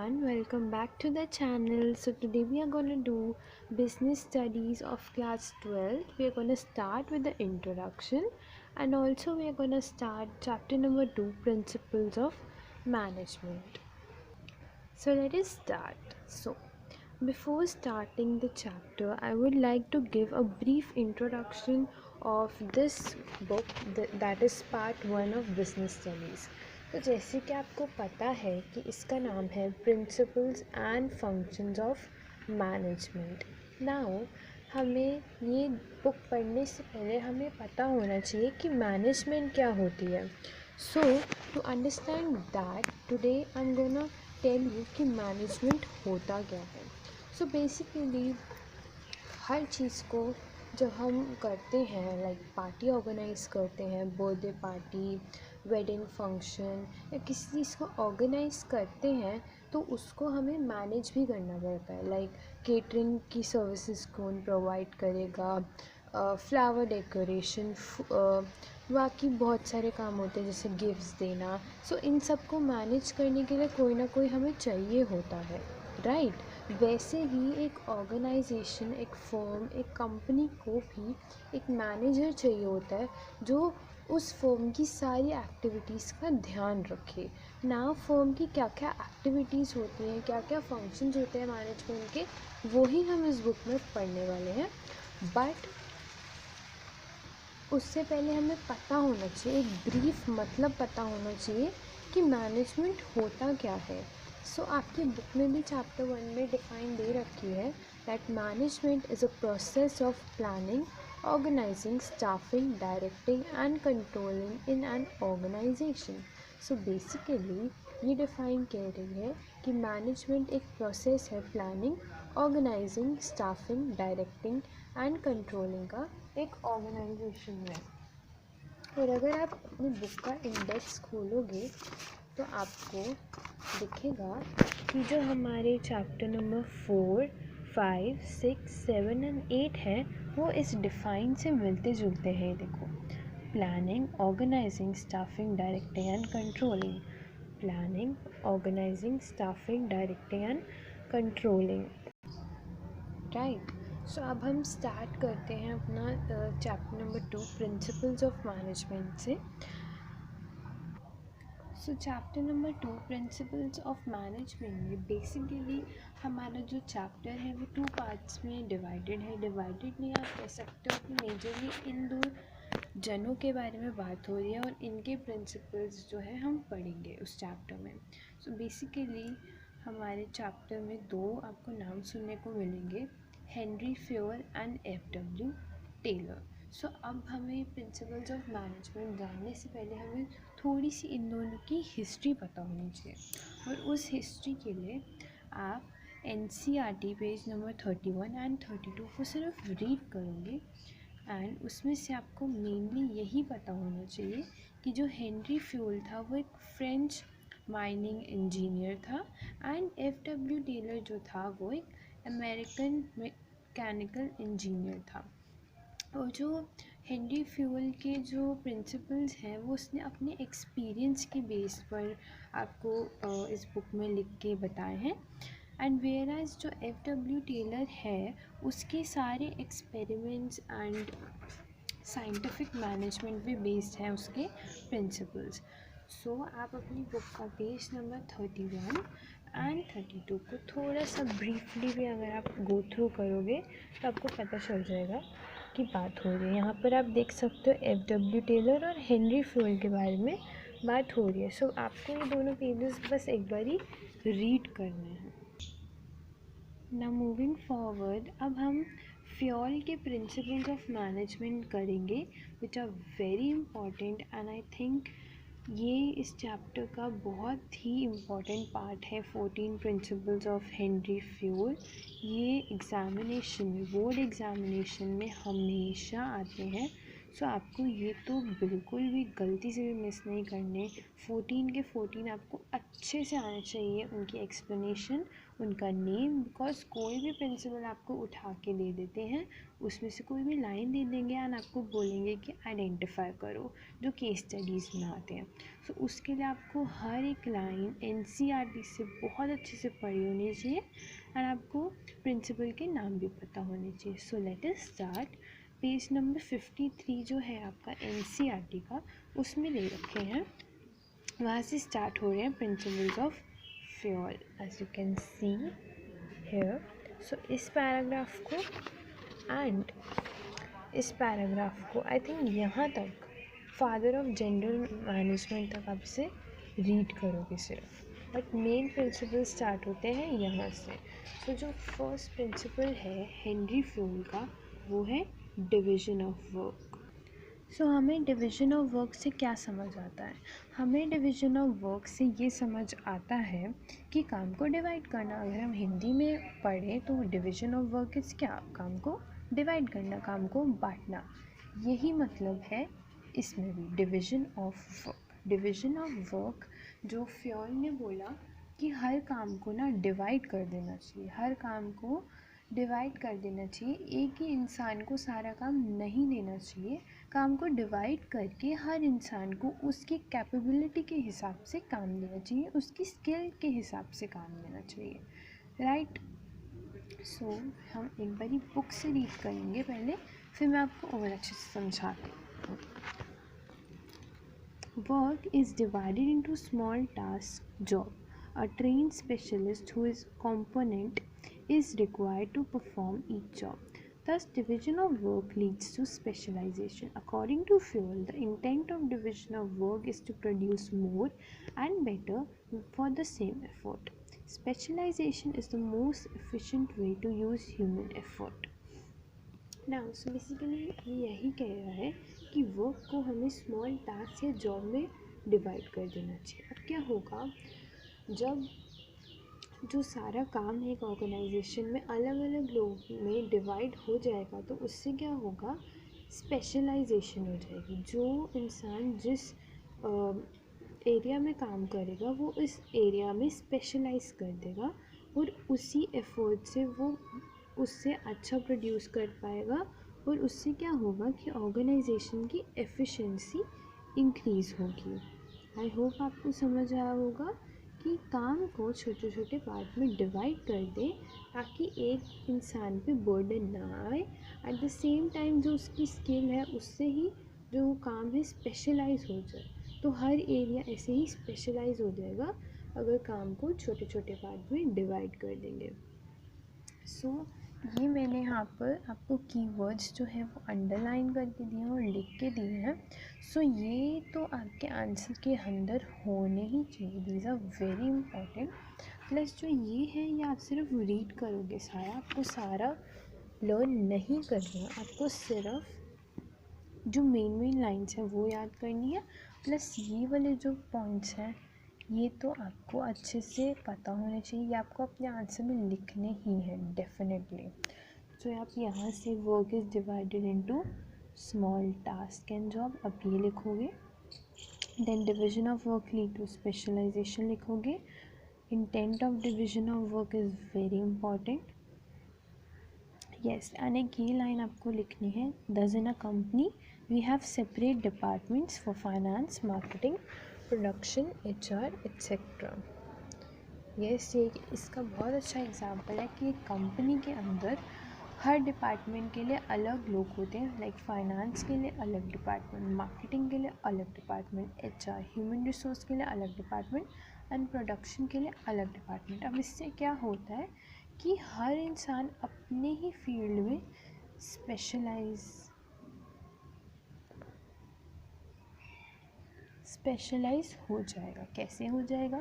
everyone, welcome back to the channel. So today we are going to do business studies of class 12. We are going to start with the introduction, and also we are going to start chapter number 2, principles of management. So let us start. So before starting the chapter, I would like to give a brief introduction of this book, that is part 1 of business studies. तो जैसे कि आपको पता है कि इसका नाम है principles and functions of management. Now हमें ये बुक पढ़ने से पहले हमें पता होना चाहिए कि मैनेजमेंट क्या होती है. So to understand that today I am gonna tell you कि मैनेजमेंट होता क्या है. सो बेसिकली हर चीज़ को जब हम करते हैं, लाइक पार्टी ऑर्गेनाइज़ करते हैं, बर्थडे पार्टी, वेडिंग फंक्शन या किसी चीज़ को ऑर्गेनाइज़ करते हैं, तो उसको हमें मैनेज भी करना पड़ता है. लाइक केटरिंग की सर्विसेज कौन प्रोवाइड करेगा, फ्लावर डेकोरेशन, बाकी बहुत सारे काम होते हैं जैसे गिफ्ट्स देना. सो इन सब को मैनेज करने के लिए कोई ना कोई हमें चाहिए होता है, राइट. वैसे ही एक ऑर्गेनाइजेशन, एक फर्म, एक कंपनी को भी एक मैनेजर चाहिए होता है जो उस फर्म की सारी एक्टिविटीज़ का ध्यान रखे. ना फर्म की क्या क्या एक्टिविटीज़ होती हैं, क्या क्या फंक्शंस होते हैं मैनेजमेंट के, वो ही हम इस बुक में पढ़ने वाले हैं. बट उससे पहले हमें पता होना चाहिए, एक ब्रीफ मतलब पता होना चाहिए कि मैनेजमेंट होता क्या है. सो आपकी बुक में भी चैप्टर 1 में डिफ़ाइन दे रखी है that management is a process of planning, organising, staffing, directing and controlling in an organisation. So basically ये डिफ़ाइन कर रही है कि मैनेजमेंट एक प्रोसेस है planning, organising, staffing, directing and controlling का एक ऑर्गेनाइजेशन में. और अगर आप अपनी बुक का इंडेक्स खोलोगे तो आपको दिखेगा कि जो हमारे चैप्टर नंबर 4, 5, 6, 7 एंड 8 है वो इस डिफ़ाइन से मिलते जुलते हैं. देखो, planning, organising, staffing, directing and controlling. Planning, organising, staffing, directing and controlling, right. So अब हम स्टार्ट करते हैं अपना chapter number 2, principles of management से. So chapter number 2, principles of management में बेसिकली हमारा जो चैप्टर है वो 2 पार्ट्स में डिवाइडेड है. डिवाइडेड नहीं, आप कह सकते हो कि मेजरली इन 2 जनों के बारे में बात हो रही है और इनके प्रिंसिपल्स जो है हम पढ़ेंगे उस चैप्टर में. सो बेसिकली हमारे चैप्टर में 2 आपको नाम सुनने को मिलेंगे, Henry Fayol and F W. Taylor. So अब हमें प्रिंसिपल्स ऑफ मैनेजमेंट जानने से पहले हमें थोड़ी सी इन दोनों की हिस्ट्री पता होनी चाहिए. और उस हिस्ट्री के लिए आप NCERT पेज नंबर 31 एंड 32 को सिर्फ रीड करोगे. एंड उसमें से आपको मेनली यही पता होना चाहिए कि जो हेनरी फ्यूल था वो एक फ्रेंच माइनिंग इंजीनियर था एंड एफ.डब्ल्यू. टेलर जो था वो एक अमेरिकन मैकेनिकल इंजीनियर था. और जो हेनरी फ्यूल के जो प्रिंसिपल्स हैं वो उसने अपने एक्सपीरियंस के बेस पर आपको इस बुक में लिख के बताए हैं. एंड वेयर एज जो एफ.डब्ल्यू. टेलर है उसके सारे एक्सपेरिमेंट्स एंड साइंटिफिक मैनेजमेंट पे बेस्ड है उसके प्रिंसिपल्स. सो आप अपनी बुक का पेज नंबर 31 एंड 32 को थोड़ा सा ब्रीफली भी अगर आप गो थ्रू करोगे तो आपको पता चल जाएगा की बात हो रही है. यहाँ पर आप देख सकते हो एफ.डब्ल्यू. टेलर और हेनरी फ्यूल के बारे में बात हो रही है. सो आपको ये दोनों पेजेस बस एक बार ही रीड करने हैं. नाउ मूविंग फॉरवर्ड, अब हम फ्यूल के प्रिंसिपल्स ऑफ मैनेजमेंट करेंगे which are very important. And I think ये इस चैप्टर का बहुत ही इम्पॉर्टेंट पार्ट है. 14 प्रिंसिपल्स ऑफ हेनरी फ्यूल. ये एग्ज़ामिनेशन में, बोर्ड एग्ज़ामिनेशन में हमेशा आते हैं. सो आपको ये तो बिल्कुल भी गलती से भी मिस नहीं करने। 14 के 14 आपको अच्छे से आने चाहिए, उनकी एक्सप्लेनेशन, उनका नेम, बिकॉज कोई भी प्रिंसिपल आपको उठा के दे देते हैं, उसमें से कोई भी लाइन दे देंगे एंड आपको बोलेंगे कि आइडेंटिफाई करो, जो केस स्टडीज़ में आते हैं। सो उसके लिए आपको हर एक लाइन एनसीईआरटी से बहुत अच्छे से पढ़ी होनी चाहिए एंड आपको प्रिंसिपल के नाम भी पता होने चाहिए। So let us start. Page number 53 जो है आपका एनसीईआरटी का, उसमें दे रखे हैं, वहाँ से स्टार्ट हो रहे हैं principles of Fayol, as you can see here. So इस पैराग्राफ को एंड इस पैराग्राफ को आई थिंक यहाँ तक फादर ऑफ जनरल मैनेजमेंट तक आप इसे रीड करोगे सिर्फ, बट मेन प्रिंसिपल स्टार्ट होते हैं यहाँ से। तो जो फर्स्ट प्रिंसिपल है हेनरी फ्यूल का, वो है डिवीज़न ऑफ वर्क। सो हमें डिवीज़न ऑफ वर्क से क्या समझ आता है? हमें डिवीज़न ऑफ वर्क से ये समझ आता है कि काम को डिवाइड करना। अगर हम हिंदी में पढ़ें तो डिवीज़न ऑफ वर्क इज़ क्या? काम को डिवाइड करना, काम को बांटना, यही मतलब है इसमें भी division of work. Division of work जो फ्योल ने बोला कि हर काम को ना डिवाइड कर देना चाहिए, हर काम को डिवाइड कर देना चाहिए, एक ही इंसान को सारा काम नहीं देना चाहिए, काम को डिवाइड करके हर इंसान को उसकी कैपेबिलिटी के हिसाब से काम देना चाहिए, उसकी स्किल के हिसाब से काम देना चाहिए, राइट। सो हम एक बारी बुक से रीड करेंगे पहले, फिर मैं आपको और अच्छे से समझाती हूँ। Work is divided into small task job. A trained specialist who is competent is required to perform each job. Thus, division of work leads to specialization. According to Fuel, the intent of division of work is to produce more and better for the same effort. Specialization is the most efficient way to use human effort. Now, so basically ये यही कह रहा है कि work को हमें small task या job में डिवाइड कर देना चाहिए। अब क्या होगा, जब जो सारा काम है एक ऑर्गेनाइजेशन में अलग अलग लोगों में डिवाइड हो जाएगा, तो उससे क्या होगा, स्पेशलाइजेशन हो जाएगी। जो इंसान जिस एरिया में काम करेगा वो इस एरिया में स्पेशलाइज कर देगा और उसी एफर्ट से वो उससे अच्छा प्रोड्यूस कर पाएगा, और उससे क्या होगा कि ऑर्गेनाइजेशन की एफिशिएंसी इंक्रीज़ होगी। आई होप आपको समझ आया होगा कि काम को छोटे छोटे पार्ट में डिवाइड कर दें ताकि एक इंसान पे बर्डन ना आए, एट द सेम टाइम जो उसकी स्किल है उससे ही जो काम है स्पेशलाइज हो जाए। तो हर एरिया ऐसे ही स्पेशलाइज हो जाएगा अगर काम को छोटे छोटे पार्ट में डिवाइड कर देंगे। सो ये मैंने यहाँ पर आपको कीवर्ड्स जो है वो अंडरलाइन करके दिए हैं और लिख के दिए हैं। सो ये तो आपके आंसर के अंदर होने ही चाहिए, these are very important. Plus जो ये है ये आप सिर्फ रीड करोगे, सारा आपको सारा लर्न नहीं करना, आपको सिर्फ जो मेन लाइन्स हैं वो याद करनी है। प्लस ये वाले जो पॉइंट्स हैं ये तो आपको अच्छे से पता होने चाहिए, ये आपको अपने आंसर में लिखने ही हैं डेफिनेटली। तो आप यहाँ से work is divided into small task and job, अब ये लिखोगे। Then division of work lead to specialization लिखोगे। Intent of division of work is very important, yes. And एक ये लाइन आपको लिखनी है, this in a company we have separate departments for finance, marketing, production, HR etcetera. Yes, ये इसका बहुत अच्छा एग्जांपल है कि एक कंपनी के अंदर हर डिपार्टमेंट के लिए अलग लोग होते हैं, लाइक फाइनेंस के लिए अलग डिपार्टमेंट, मार्केटिंग के लिए अलग डिपार्टमेंट, HR ह्यूमन रिसोर्स के लिए अलग डिपार्टमेंट एंड प्रोडक्शन के लिए अलग डिपार्टमेंट। अब इससे क्या होता है कि हर इंसान अपने ही फील्ड में स्पेशलाइज हो जाएगा। कैसे हो जाएगा?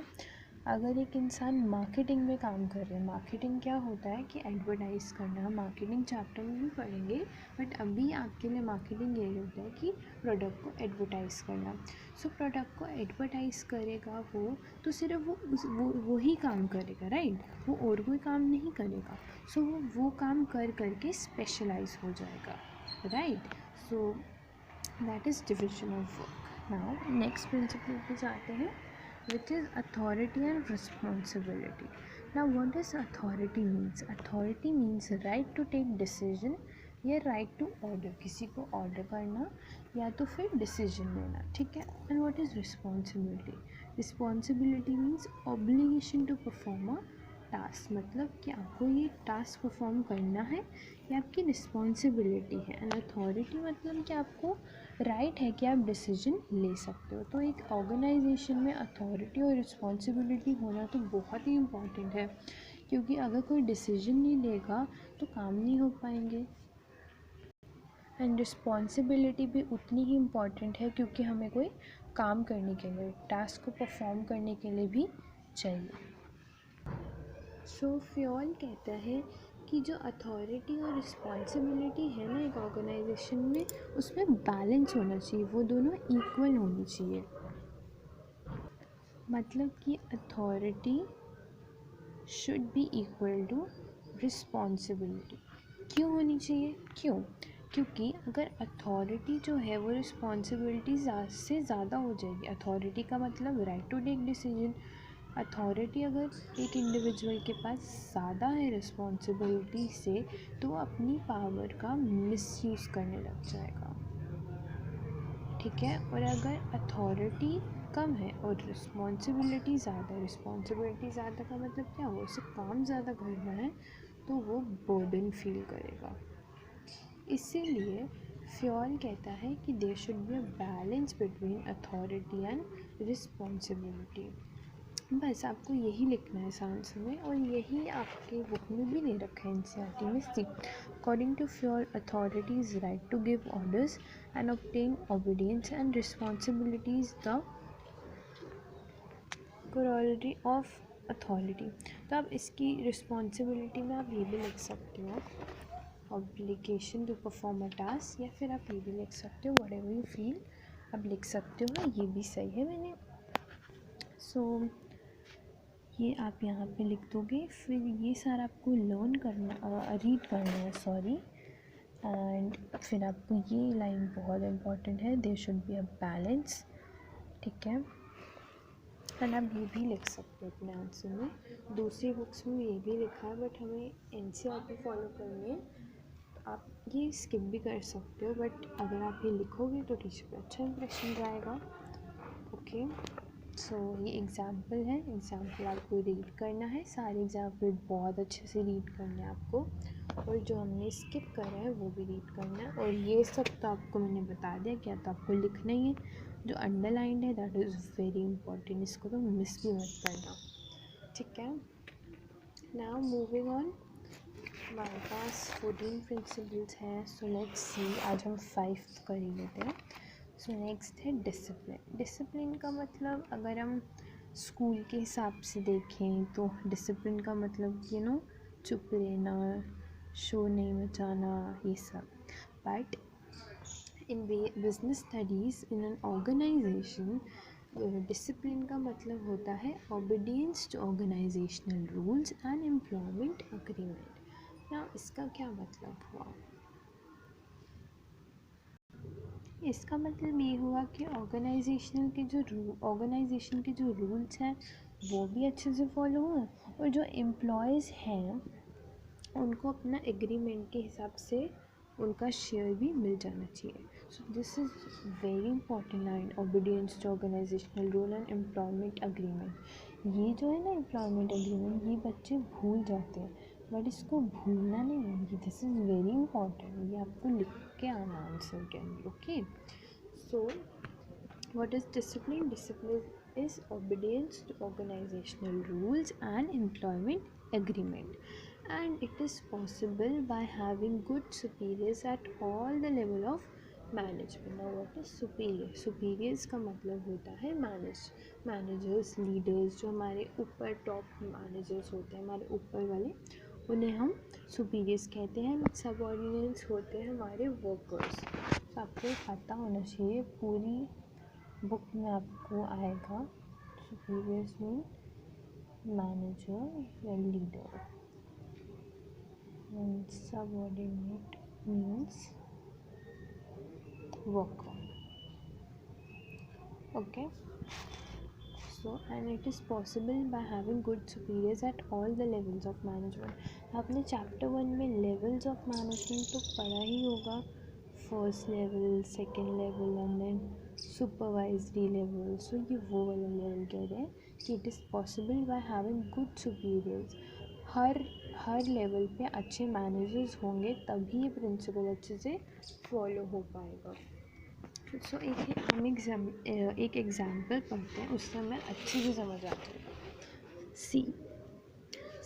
अगर एक इंसान मार्केटिंग में काम कर रहे हैं, मार्केटिंग क्या होता है कि एडवर्टाइज़ करना, मार्केटिंग चैप्टर में भी पढ़ेंगे, बट अभी आपके लिए मार्केटिंग ये होता है कि प्रोडक्ट को एडवर्टाइज़ करना। सो प्रोडक्ट को एडवर्टाइज़ करेगा वो, तो सिर्फ वो ही काम करेगा, राइट, वो और कोई काम नहीं करेगा। सो वो काम कर करके स्पेशलाइज हो जाएगा, right. So that is division of work. Now next principle पे जाते हैं, which is authority and responsibility. Now what does authority means? Authority means right to take decision या right to order, किसी को order करना या तो फिर decision लेना, ठीक है। And what is responsibility? Responsibility means obligation to perform a task, मतलब कि आपको ये टास्क परफॉर्म करना है, ये आपकी रिस्पॉन्सिबिलिटी है। एंड अथॉरिटी मतलब कि आपको राइट है कि आप डिसीजन ले सकते हो। तो एक ऑर्गेनाइजेशन में अथॉरिटी और रिस्पॉन्सिबिलिटी होना तो बहुत ही इम्पॉर्टेंट है, क्योंकि अगर कोई डिसीजन नहीं लेगा तो काम नहीं हो पाएंगे। एंड रिस्पॉन्सिबिलिटी भी उतनी ही इम्पॉर्टेंट है, क्योंकि हमें कोई काम करने के लिए, टास्क को परफॉर्म करने के लिए भी चाहिए। सो फ्योल कहता है कि जो अथॉरिटी और रिस्पॉन्सिबिलिटी है ना एक ऑर्गेनाइजेशन में, उसमें बैलेंस होना चाहिए, वो दोनों इक्वल होनी चाहिए। मतलब कि authority should be equal to responsibility. क्यों होनी चाहिए? क्योंकि अगर अथॉरिटी जो है वो रिस्पॉन्सिबिलिटी से ज़्यादा हो जाएगी। अथॉरिटी का मतलब right to take decision. Authority अगर एक इंडिविजुअल के पास ज़्यादा है रिस्पॉन्सिबिलिटी से, तो वो अपनी पावर का मिसयूज़ करने लग जाएगा, ठीक है। और अगर अथॉरिटी कम है और रिस्पॉन्सिबिलिटी ज़्यादा है, रिस्पॉन्सिबिलिटी ज़्यादा का मतलब क्या हो, उसे काम ज़्यादा करना है, तो वो बर्डन फील करेगा। इसीलिए फ्योल कहता है कि there should be a balance between authority and responsibility. बस आपको यही लिखना है आंसर में, और यही आपके बुक में भी दे रखा है एनसीईआरटी में। See according to Fayol authority is right to give orders and obtain obedience and responsibility is the corollary of authority. तो आप इसकी रिस्पॉन्सिबिलिटी में आप ये भी लिख सकते हो, obligation to perform a task, या फिर आप ये भी लिख सकते हो व्हाटएवर यू फील, आप लिख सकते हो। ये भी सही है मैंने। सो ये आप यहाँ पे लिख दोगे। फिर ये सारा आपको लर्न करना, रीड करना है, सॉरी। एंड फिर आपको ये लाइन बहुत इम्पॉर्टेंट है, there should be a balance, ठीक है। एंड आप ये भी लिख सकते हो अपने आंसर में। दूसरी बुक्स में ये भी लिखा है, बट हमें एनसीईआरटी फॉलो करनी है, तो आप ये स्किप भी कर सकते हो, बट अगर आप ये लिखोगे तो टीचर पे अच्छा इंप्रेशन जाएगा, ओके। सो ये एग्ज़ाम्पल है, एग्ज़ाम्पल आपको रीड करना है, सारे एग्ज़ाम्पल बहुत अच्छे से रीड करना है आपको, और जो हमने स्किप करा है वो भी रीड करना है। और ये सब तो आपको मैंने बता दिया, क्या तो आपको लिखना ही है। जो अंडरलाइंड है दैट इज़ वेरी इंपॉर्टेंट, इसको तो मिस भी मत करना, ठीक है। नाउ मूविंग ऑन, हमारे पास 14 प्रिंसिपल्स हैं। सो लेट्स सी, आज हम 5 कर ही लेते हैं। सो नेक्स्ट है डिसिप्लिन। डिसिप्लिन का मतलब अगर हम स्कूल के हिसाब से देखें तो डिसिप्लिन का मतलब चुप रहना, शोर नहीं मचाना, ये सब। But in business studies in an organisation, discipline का मतलब होता है obedience to organisational rules and employment agreement. ना इसका क्या मतलब हुआ? इसका मतलब ये हुआ कि ऑर्गेनाइजेशन के जो रूल्स हैं वो भी अच्छे से फॉलो हुए, और जो एम्प्लॉयज़ हैं उनको अपना एग्रीमेंट के हिसाब से उनका शेयर भी मिल जाना चाहिए। So this is very important line, obedience to organisational rule and employment agreement. ये जो है ना एम्प्लॉयमेंट अग्रीमेंट, ये बच्चे भूल जाते हैं, बट इसको भूलना नहीं है, दिस इज़ वेरी इंपॉर्टेंट, ये आपको लिख के आना आंसर के अंदर, okay. So what is discipline? Discipline is obedience to organizational rules and employment agreement, and it is possible by having good superiors at all the level of management. Now what is superior? Superiors का मतलब होता है managers, leaders, जो हमारे ऊपर top managers होते हैं, हमारे ऊपर वाले, उन्हें हम सुपीरियर्स कहते हैं। सबऑर्डिनेट्स होते हैं हमारे वर्कर्स। तो आपको पता होना चाहिए, पूरी बुक में आपको आएगा सुपीरियर्स मीन मैनेजर या leader, and subordinate means worker. Okay. So and it is possible by having good superiors at all the levels of management। आपने चैप्टर 1 में लेवल्स ऑफ मैनेजमेंट तो पढ़ा ही होगा, first level, second level and then supervisory level. So ये वो वाला level कह रहे हैं कि it is possible by having good superiors. हर लेवल पे अच्छे मैनेजर्स होंगे तभी ये प्रिंसिपल अच्छे से फॉलो हो पाएगा। सो हम एक एग्जाम्पल पढ़ते हैं, उससे हमें अच्छे से समझ आ जाएगा। See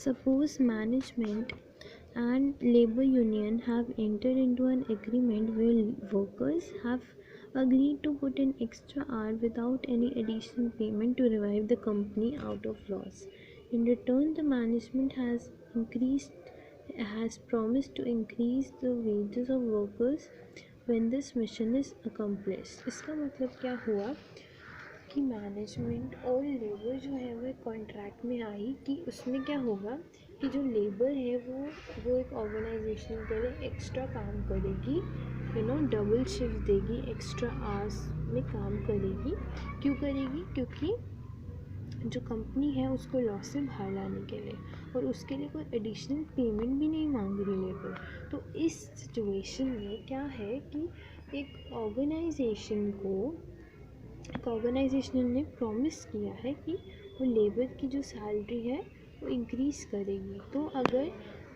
suppose management and labor union have entered into an agreement where workers have agreed to put in extra hour without any additional payment to revive the company out of loss. In return, the management has promised to increase the wages of workers when this mission is accomplished। इसका मतलब क्या हुआ कि management और labour जो है वो एक कॉन्ट्रैक्ट में आई कि उसमें क्या होगा कि जो लेबर है वो एक ऑर्गेनाइजेशन के लिए एक्स्ट्रा काम करेगी, डबल शिफ्ट देगी, एक्स्ट्रा आवर्स में काम करेगी। क्यों करेगी? क्योंकि जो कंपनी है उसको लॉस से बाहर लाने के लिए, और उसके लिए कोई एडिशनल पेमेंट भी नहीं मांग रही लेबर। तो इस सिचुएशन में क्या है कि एक ऑर्गेनाइजेशन ने प्रॉमिस किया है कि वो लेबर की जो सैलरी है वो इंक्रीज़ करेगी। तो अगर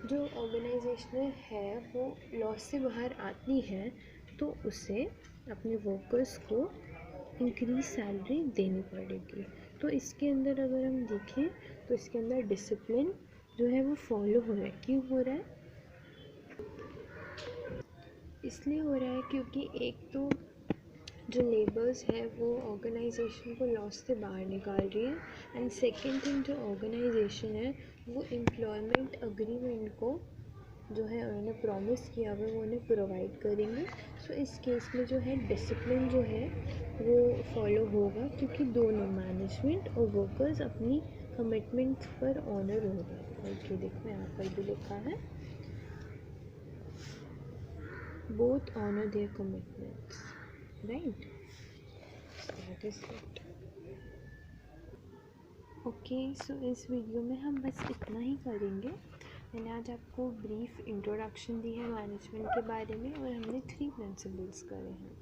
जो ऑर्गेनाइजेशन है वो लॉस से बाहर आती है तो उसे अपने वर्कर्स को इंक्रीज सैलरी देनी पड़ेगी। तो इसके अंदर अगर हम देखें तो इसके अंदर डिसिप्लिन जो है वो फॉलो हो रहा है। क्यों हो रहा है? इसलिए हो रहा है क्योंकि एक तो जो लेबर्स है वो ऑर्गेनाइजेशन को लॉस से बाहर निकाल रही है, एंड सेकेंड थिंग जो ऑर्गेनाइजेशन है वो एम्प्लॉयमेंट अग्रीमेंट को जो है उन्होंने प्रॉमिस किया हुआ वो उन्हें प्रोवाइड करेंगे। सो इस केस में जो है डिसिप्लिन जो है वो फॉलो होगा, क्योंकि दोनों मैनेजमेंट और वर्कर्स अपनी कमिटमेंट्स पर ऑनर होगा। ओके, देखो यहाँ पर भी लिखा है both honour their commitments, right? That is it. Okay, so इस वीडियो में हम बस इतना ही करेंगे। मैंने आज आपको ब्रीफ इंट्रोडक्शन दी है मैनेजमेंट के बारे में और हमने 3 प्रिंसिपल्स करे हैं।